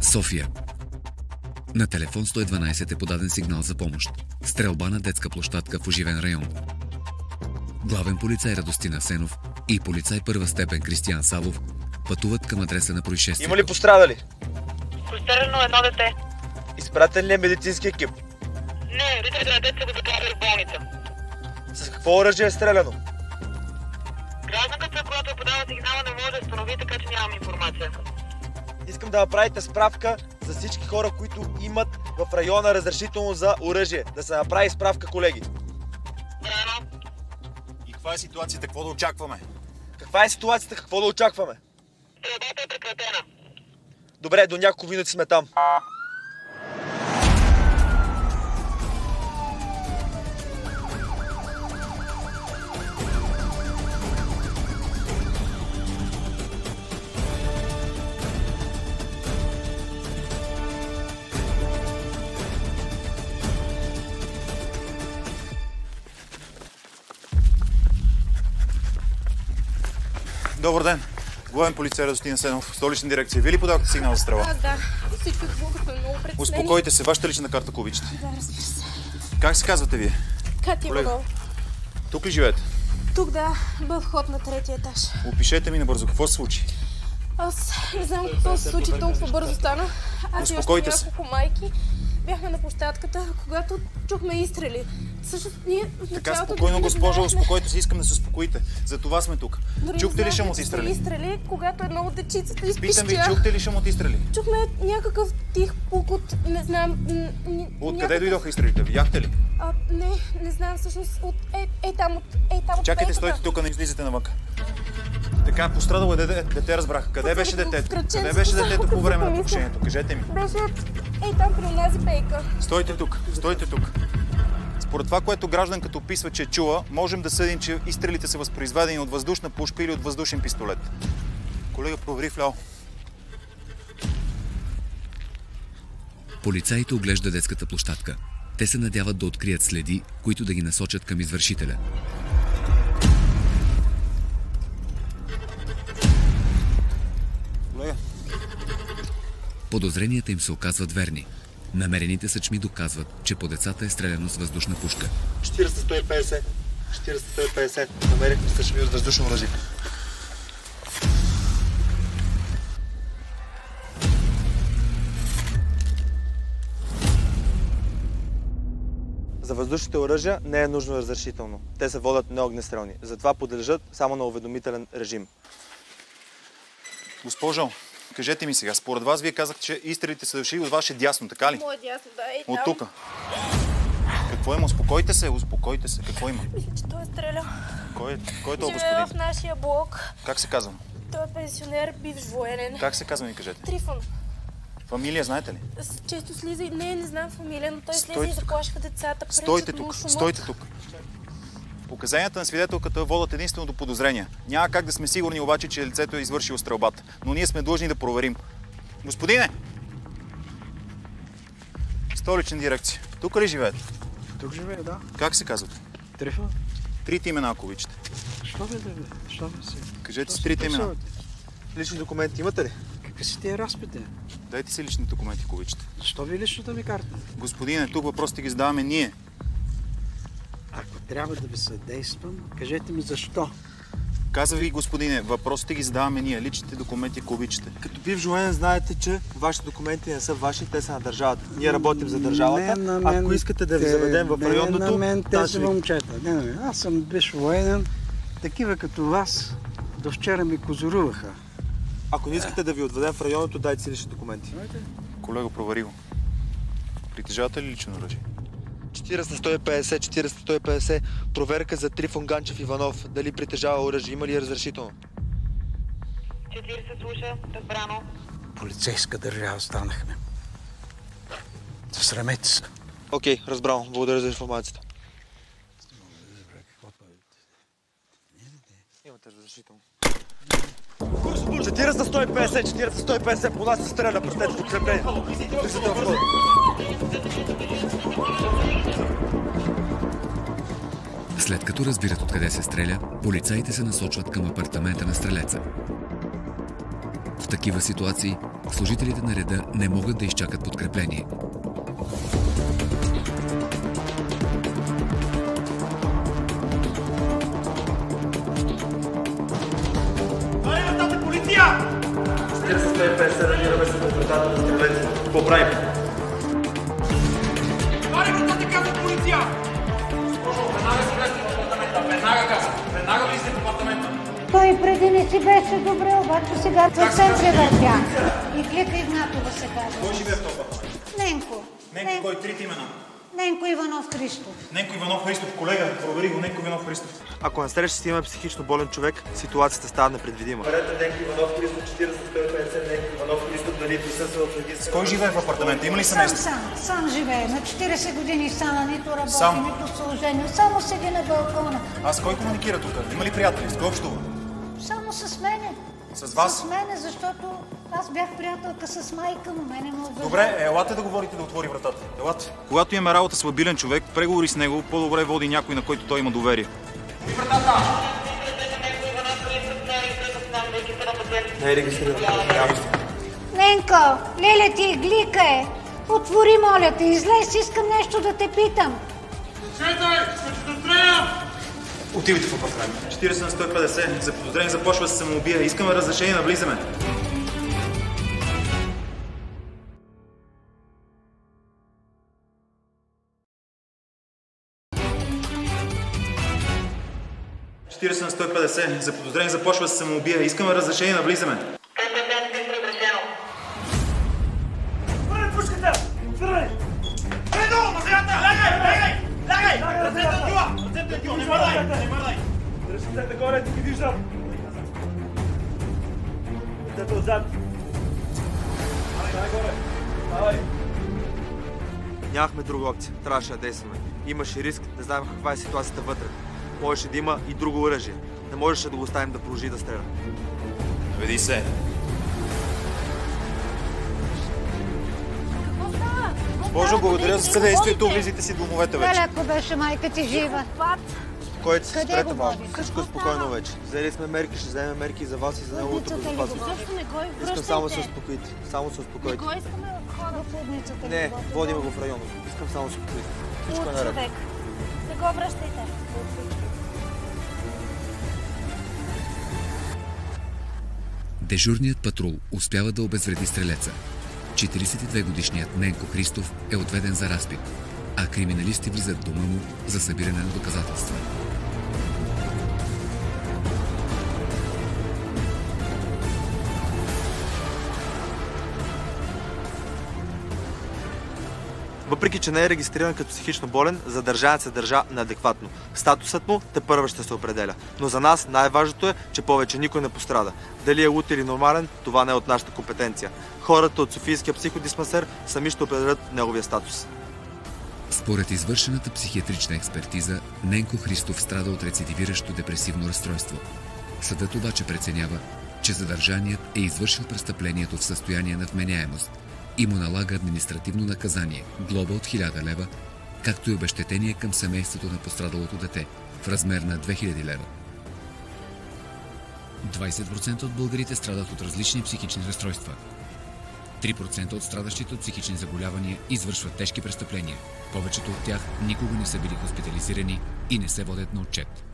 София. На телефон 112 е подаден сигнал за помощ. Стрелба на детска площадка в оживен район. Главен полицай Радостин Асенов и полицай първа степен Кристиян Савов пътуват към адреса на происшествието. Има ли пострадали? Пострадано едно дете. Изпратен ли е медицински екип? Не, родителите на дете са го доправили в болница. С какво оръжие е стреляно? Гражданката, която подава сигнала, не може да установи, така че нямам информация. Искам да направите справка за всички хора, които имат в района разрешително за оръжие. Да се направи справка, колеги. Брано. И каква е ситуацията? Какво да очакваме? Каква е ситуацията? Какво да очакваме? Стрелбата е прекратена. Добре, до няколко минути сме там. Добър ден. Главен полицай Радостин Асенов, столична дирекция. Вие ли подавахте сигнал за стрела? Да. Всичко е много притеснени. Успокойте се. Вашата лична карта, ако обичате. Да, разбира се. Как се казвате вие? Катя Иванова. Тук ли живеете? Тук, да. Бъв вход на третия етаж. Опишете ми набързо. Какво се случи? Аз не знам какво се случи, толкова бързо стана. Аз и още няколко майки бяхме на площадката, когато чухме изстрели. Всъщност ние в Така, началото... спокойно, госпожо, успокойте се. Искам да се успокоите. За това сме тук. Чухте ли шум от изстрели? Изстрели, когато едно от дечицата изпищя. Питам ви, чухте ли шум от изстрели? Чухме някакъв тих пукот, не знам... Откъде дойдоха изстрелите? Видяхте ли? Не знам всъщност от... там от... Чакайте, стойте тук, не излизате навънка. Така, пострадало е дете, разбрах. Къде беше детето? Къде беше детето по време на покушението? Кажете ми. Беше там при онази пейка. Стойте тук, стойте тук. Според това, което гражданката описва, че е чула, можем да съдим, че изстрелите са възпроизведени от въздушна пушка или от въздушен пистолет. Колега, провери вляво. Полицаите оглеждат детската площадка. Те се надяват да открият следи, които да ги насочат към извършителя. Колега. Подозренията им се оказват верни. Намерените съчми доказват, че по децата е стреляно с въздушна пушка. 40-150. 40-150. Намерихме съчми от въздушно оръжие. За въздушните оръжия не е нужно разрешително. Те се водят неогнестрелни. Затова подлежат само на уведомителен режим. Госпожо, кажете ми сега, според вас вие казахте, че изстрелите са дошли от ваше дясно, така ли? Мое дясно, да, и от тук. Какво има? Успокойте се, успокойте се. Какво има? Мисля, че той е стрелял. Кой е то, господин? Живее в нашия блок. Как се казва? Той е пенсионер, бивш военен. Как се казва, ми кажете? Трифон. Фамилия знаете ли? Често слиза и не знам фамилия, но той слиза и заплашва децата. Стойте тук, стойте тук. Показанията на свидетелката водят единствено до подозрения. Няма как да сме сигурни обаче, че лицето е извършило стрелбата. Но ние сме длъжни да проверим. Господине! Столична дирекция. Тук ли живеете? Тук живея, да. Как се казвате? Трифон. Трите имена, ако обичате. Що бе, да бе? Що бе си? Кажете си трите имена. Лични документи имате ли? Какви си тия разпити? Дайте си лични документи, ако обичате. Защо ви личната ми карта? Господине, тук въпросите ги задаваме ние. Ако трябва да ви съдействам, кажете ми защо. Каза ви, господине, въпросите ги задаваме ние. Личните документи, ако обичате. Като бивш военен знаете, че вашите документи не са ваши, те са на държавата. Ние работим за държавата. Ако искате да ви заведем в районното... Не на мен тези момчета. Аз съм бивш военен. Такива като вас до вчера ми козоруваха. Ако не искате да ви отведем в районното, дайте си лични документи. Колега, провери го. Притежавате ли лично оръжие? 40-150, 40-150. Проверка за Трифон Ганчев Иванов. Дали притежава оръжие? Има ли разрешително? 40 слуша, разбрано. Полицейска държава станахме. Засрамете се. Окей, разбрано. Благодаря за информацията. Имате разрешително. 40-150, 40-150. По нас се стреля. Простете, подкрепление. Влизате в хода. След като разбират откъде се стреля, полицаите се насочват към апартамента на стрелеца. В такива ситуации служителите на реда не могат да изчакат подкрепление. Какво правим? Вари вратата, казва полиция! Веднага си влезте в апартамента. Веднага казва. Веднага влизате в апартамента. Той преди не си беше добре, обаче сега съвсем превъртя. И клика Игнатова се казва. Кой живее в този апартамент? Ненко. Ненко, кой? Трите имена? Ненко Иванов Христов. Ненко Иванов Христов, колега, провери го, Ненко Иванов Христов. Ако насреща си има психично болен човек, ситуацията става непредвидима. Ненко Иванов Христов, 40-150, Ненко Иванов Христов, дали присъства в регистъра. С кой живее в апартамента? Има ли семейство? Сам живее. На 40 години стана, нито работи, Сам? нито служение. Само седи на балкона. А с кой комуникира тук? Има ли приятели? С кой общува? Само с мене. С вас? С мене, защото аз бях приятелка с майка му. Мене му обижда. Добре, елате да говорите да отвори вратата. Елате. Когато имаме работа с лабилен човек, преговори с него, по-добре води някой, на който той има доверие. Вратата! Не е регистриран. Ненко, леле ти глика е. Отвори, моля те, излез, искам нещо да те питам. Четай! Ще те стрелям! Отивайте в апартамент. 40 на 150. Заподозрение започва с самоубия. Искаме разрешение да влизаме. на 150. Заподозрение започва с самоубия. Искаме разрешение да влизаме. Върни пушката! Върни! Едно! Мазията! Лягай! Лягай! Лягай! Ръцете отдила! Ръцете отдила! Не мърдай! Не мърдай! Ръцете горе, ти ги виждам. Ръцете отзад. Давай горе. Давай. Нямахме друга опция. Трябваше да действаме. Имаше риск, не знаем каква е ситуацията вътре. Можеше да има и друго оръжие. Не можеше да го оставим да продължи да стреля. Веди се. Боже, благодаря за съдействието. Влизайте си в домовете вече. Леле, ако беше майка ти жива. Спокойте се, Къде спрете го малко. водиш? Всичко е спокойно вече. Взели сме мерки, ще вземем мерки за вас и за неговото Водицата ли го безопасност. Защо не го Искам връщайте? само се успокоите. Само се Не успокойте. го искаме в хора. В лудницата Не, го води. водим го в района. Искам само се успокоите. Всичко е Луд наред. човек. Не го връщайте. Дежурният патрул успява да обезвреди стрелеца. 42-годишният Ненко Христов е отведен за разпит, а криминалисти влизат в дома му за събиране на доказателства. Въпреки че не е регистриран като психично болен, задържанец се държа неадекватно. Статусът му тепърва ще се определя. Но за нас най-важното е, че повече никой не пострада. Дали е луд или нормален, това не е от нашата компетенция. Хората от Софийския психодиспансер сами ще определят неговия статус. Според извършената психиатрична експертиза, Ненко Христов страда от рецидивиращо депресивно разстройство. Съдът обаче преценява, че задържаният е извършил престъплението в състояние на вменяемост и му налага административно наказание, глоба от 1000 лева, както и обезщетение към семейството на пострадалото дете в размер на 2000 лева. 20% от българите страдат от различни психични разстройства. 3% от страдащите от психични заболявания извършват тежки престъпления. Повечето от тях никога не са били хоспитализирани и не се водят на отчет.